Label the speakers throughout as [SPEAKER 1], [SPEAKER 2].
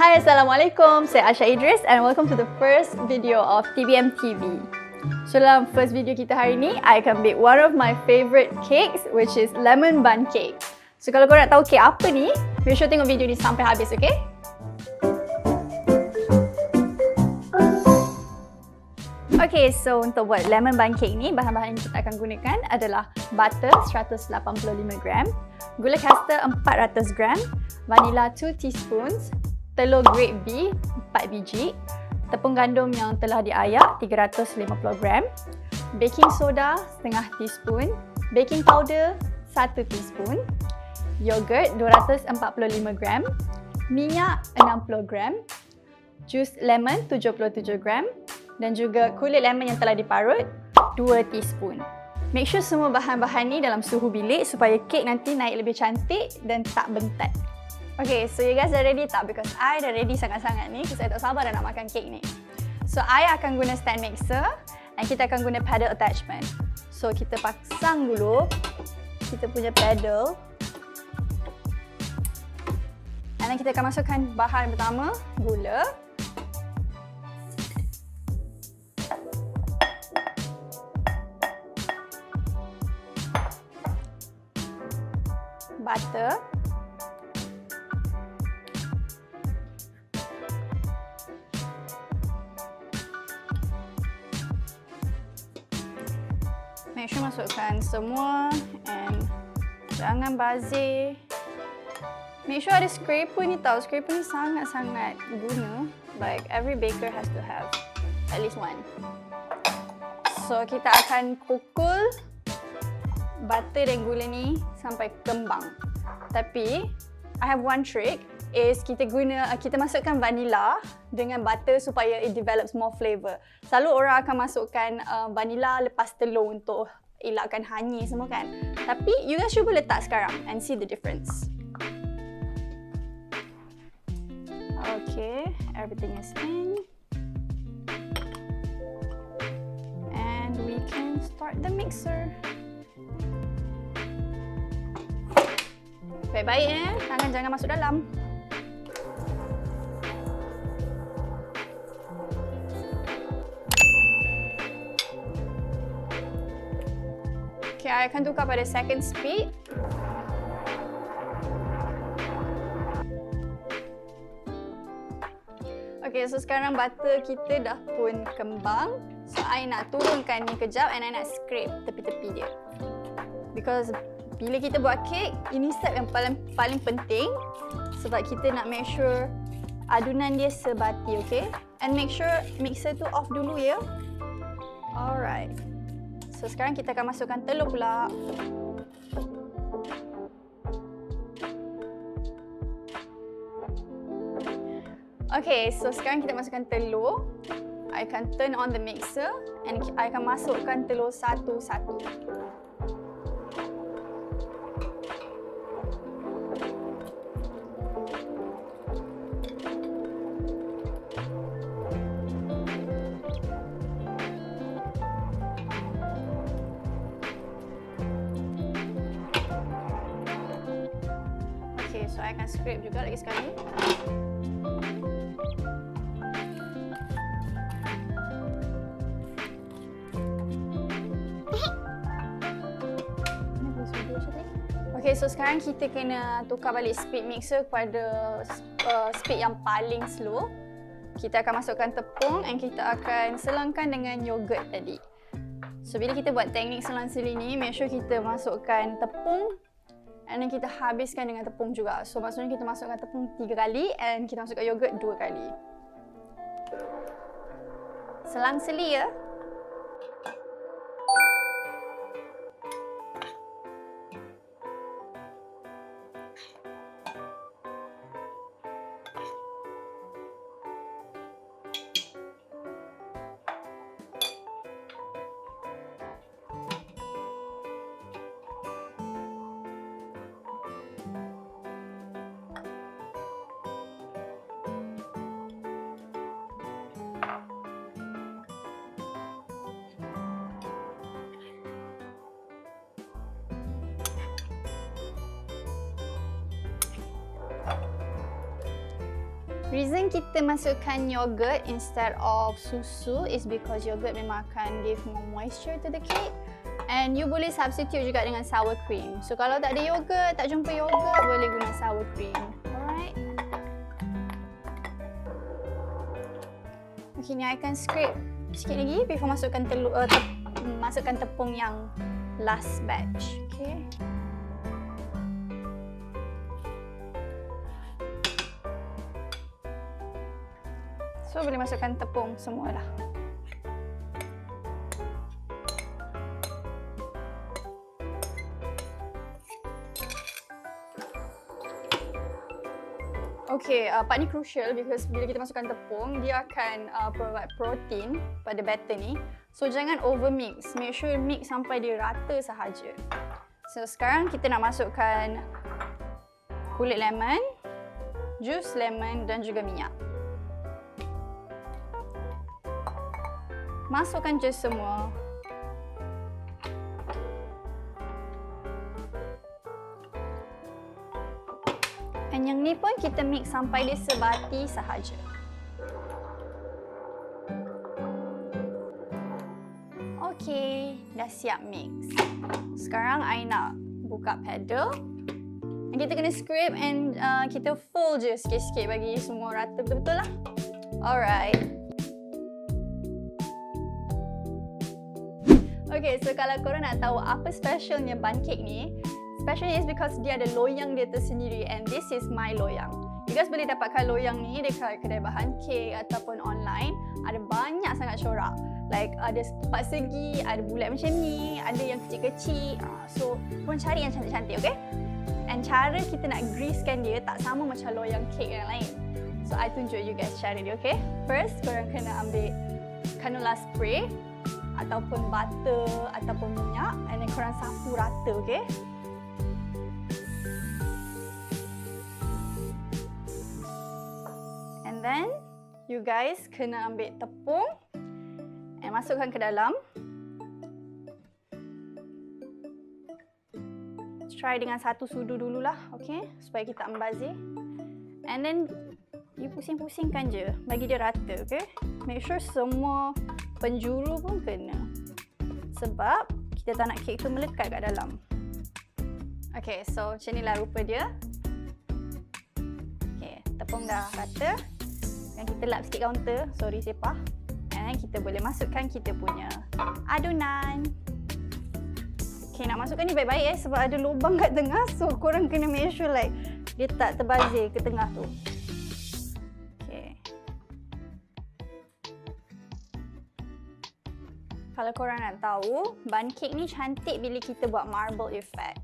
[SPEAKER 1] Hai, Assalamualaikum. Saya Aisyah Idris and welcome to the first video of TBM TV. So dalam first video kita hari ni, I akan bake one of my favourite cakes which is Lemon Bundt Cake. So kalau korang nak tahu cake apa ni, make sure tengok video ni sampai habis, okay? Okay, so untuk buat Lemon Bundt Cake ni, bahan-bahan yang kita akan gunakan adalah butter 185 gram, gula Castor 400 gram, vanilla 2 teaspoons, telur grade B 4 biji, tepung gandum yang telah diayak 350 gram, baking soda setengah teaspoon, baking powder 1 teaspoon, yogurt 245 gram, minyak 60 gram, jus lemon 77 gram dan juga kulit lemon yang telah diparut 2 teaspoon. Make sure semua bahan-bahan ni dalam suhu bilik supaya kek nanti naik lebih cantik dan tak bentat. Okay, so you guys dah ready tak? Because I dah ready sangat-sangat ni, because I tak sabar dah nak makan kek ni. So, I akan guna stand mixer dan kita akan guna paddle attachment. So, kita pasang dulu kita punya paddle. And then kita akan masukkan bahan pertama, gula. Butter. Make sure masukkan semua and jangan bazir. Make sure ada scraper ni tau. Scraper ni sangat-sangat guna. Like every baker has to have at least one. So kita akan pukul butter dan gula ni sampai kembang. Tapi I have one trick is kita masukkan vanilla dengan butter supaya it develops more flavour. Selalu orang akan masukkan vanilla lepas telur untuk elakkan hanyir semua kan. Tapi you guys cuba letak sekarang and see the difference. Okay, everything is in. And we can start the mixer. Baik-baik tangan jangan masuk dalam. Okay, I akan tukar pada second speed. Okay, so sekarang butter kita dah pun kembang. So, I nak turunkan ni kejap and I nak scrape tepi-tepi dia. Because bila kita buat kek, ini step yang paling penting sebab kita nak make sure adunan dia sebati, okay? And make sure mixer tu off dulu ya. Alright. So sekarang kita akan masukkan telur pula. Okay, so sekarang kita masukkan telur. I akan turn on the mixer and I akan masukkan telur satu-satu. So, I akan scrape juga lagi sekali. Okay, so sekarang kita kena tukar balik speed mixer kepada speed yang paling slow. Kita akan masukkan tepung and kita akan selangkan dengan yogurt tadi. So, bila kita buat teknik selang-seli ni, make sure kita masukkan tepung and then kita habiskan dengan tepung juga. So maksudnya kita masukkan tepung 3 kali and kita masukkan yogurt 2 kali. Selang-seli ya. Reason kita masukkan yogurt instead of susu is because yogurt memang akan give more moisture to the cake. And you boleh substitute juga dengan sour cream. So kalau tak ada yogurt, tak jumpa yogurt, boleh guna sour cream. Alright. Okay, ni I akan scrape sikit lagi before masukkan masukkan tepung yang last batch. Okay. So boleh masukkan tepung semualah. Okay, part ni crucial because bila kita masukkan tepung, dia akan provide protein pada batter ni. So jangan over mix. Make sure mix sampai dia rata sahaja. So sekarang kita nak masukkan kulit lemon, jus lemon dan juga minyak. Masukkan je semua. Dan yang ni pun kita mix sampai dia sebati sahaja. Okay, dah siap mix. Sekarang I nak buka paddle. Dan kita kena scrape and kita fold je sikit-sikit bagi semua rata betul-betul lah. Alright. Okay, so kalau korang nak tahu apa specialnya bundt cake ni, specialnya is because dia ada loyang dia tersendiri and this is my loyang. You guys boleh dapatkan loyang ni dekat kedai bahan kek ataupun online. Ada banyak sangat corak. Like ada 4 segi, ada bulat macam ni, ada yang kecil-kecil. So, korang cari yang cantik-cantik, okay? And cara kita nak greasekan dia tak sama macam loyang kek yang lain. So, I tunjuk you guys cara dia, okay? First, korang kena ambil canola spray ataupun butter ataupun minyak and then korang sapu rata, okay? And then you guys kena ambil tepung and masukkan ke dalam. Try dengan satu sudu dululah, okay? Supaya kita membazir. And then you pusing-pusingkan je bagi dia rata, okay? Make sure semua penjuru pun kena. Sebab kita tak nak kek tu melekat kat dalam. Okay, so macam inilah rupa dia. Okay, tepung dah rata. Dan kita lap sikit kaunter. Sorry sepah. And kita boleh masukkan kita punya adunan. Okay, nak masukkan ni baik-baik sebab ada lubang kat tengah. So korang kena make sure like dia tak terbazir ke tengah tu. Kalau korang nak tahu, bundt cake ni cantik bila kita buat marble effect.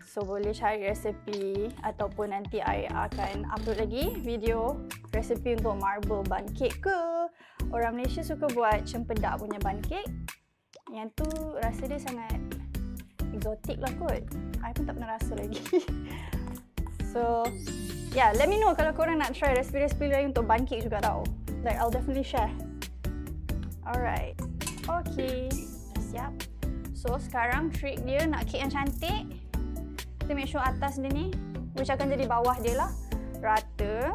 [SPEAKER 1] So boleh cari resepi ataupun nanti I akan upload lagi video resepi untuk marble bundt cake ke. Orang Malaysia suka buat cempedak punya bundt cake. Yang tu rasa dia sangat exotic lah kot. I pun tak pernah rasa lagi. So yeah, let me know kalau korang nak try resepi-resepi lain untuk bundt cake juga tau. Like I'll definitely share. Alright. Okay, dah siap. So sekarang trik dia nak kek yang cantik. Kita make sure atas dia ni, which akan jadi bawah dia lah, rata.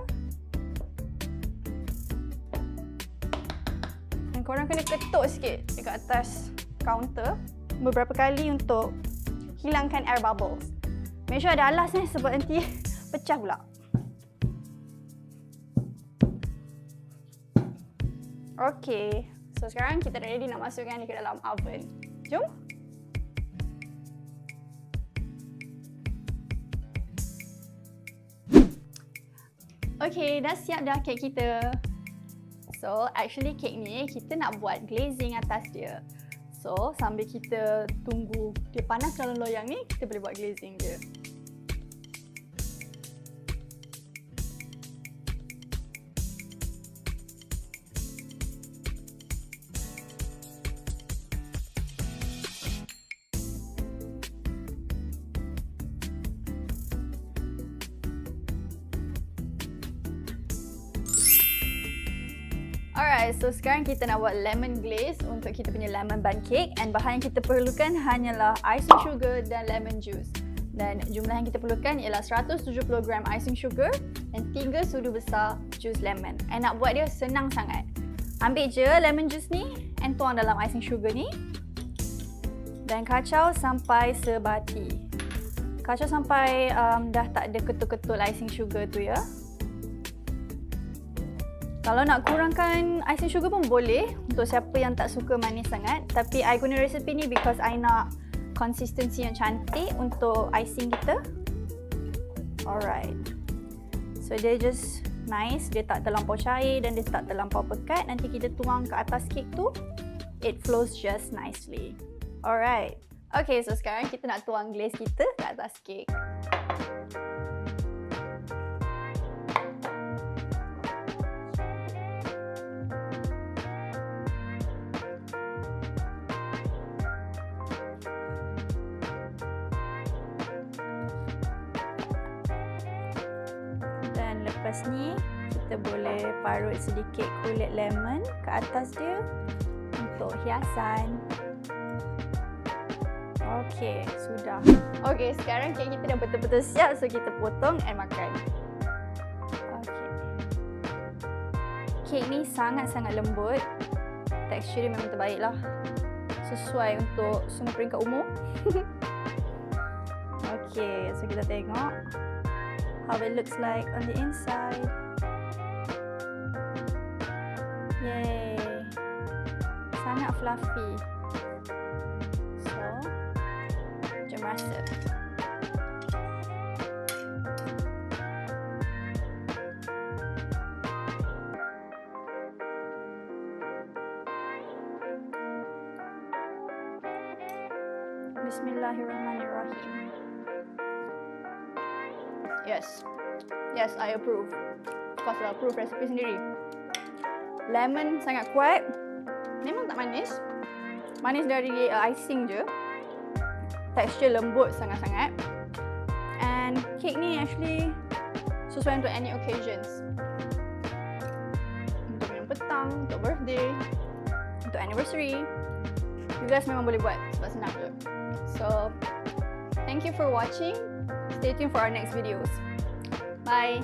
[SPEAKER 1] Dan korang kena ketuk sikit dekat atas kaunter beberapa kali untuk hilangkan air bubbles. Make sure ada alas ni sebab nanti pecah pula. Okay. So sekarang kita dah ready nak masukkan dia ke dalam oven. Jom. Okay, dah siap dah kek kita. So actually kek ni kita nak buat glazing atas dia. So sambil kita tunggu dia panas dalam loyang ni, kita boleh buat glazing dia. Alright, so sekarang kita nak buat lemon glaze untuk kita punya lemon bundt cake and bahan yang kita perlukan hanyalah icing sugar dan lemon juice. Dan jumlah yang kita perlukan ialah 170 gram icing sugar dan 3 sudu besar jus lemon. And nak buat dia senang sangat. Ambil je lemon juice ni and tuang dalam icing sugar ni. Dan kacau sampai sebati. Kacau sampai dah tak ada ketul-ketul icing sugar tu ya. Kalau nak kurangkan icing sugar pun boleh untuk siapa yang tak suka manis sangat. Tapi I guna resepi ni because I nak konsistensi yang cantik untuk icing kita. Alright. So dia just nice, dia tak terlampau cair dan dia tak terlampau pekat. Nanti kita tuang ke atas kek tu, it flows just nicely. Alright. Okay, so sekarang kita nak tuang glaze kita ke atas kek. Lepas ni, kita boleh parut sedikit kulit lemon ke atas dia untuk hiasan. Okey, sudah. Okey, sekarang kek kita dah betul-betul siap, so kita potong and makan. Okey. Kek ni sangat-sangat lembut. Tekstur dia memang terbaik lah. Sesuai untuk semua peringkat umur. Okey, so kita tengok how it looks like on the inside. Yay! Sangat fluffy. So, jom rasa. Bismillahirrahmanirrahim. Yes, I approve. Of course, I approve resipi sendiri. Lemon sangat kuat. Memang tak manis. Manis dari icing je. Tekstur lembut sangat-sangat. And kek ni actually sesuai untuk any occasions. Untuk minum petang, untuk birthday, untuk anniversary. You guys memang boleh buat sebab senang je. So, thank you for watching. Stay tuned for our next videos. Bye!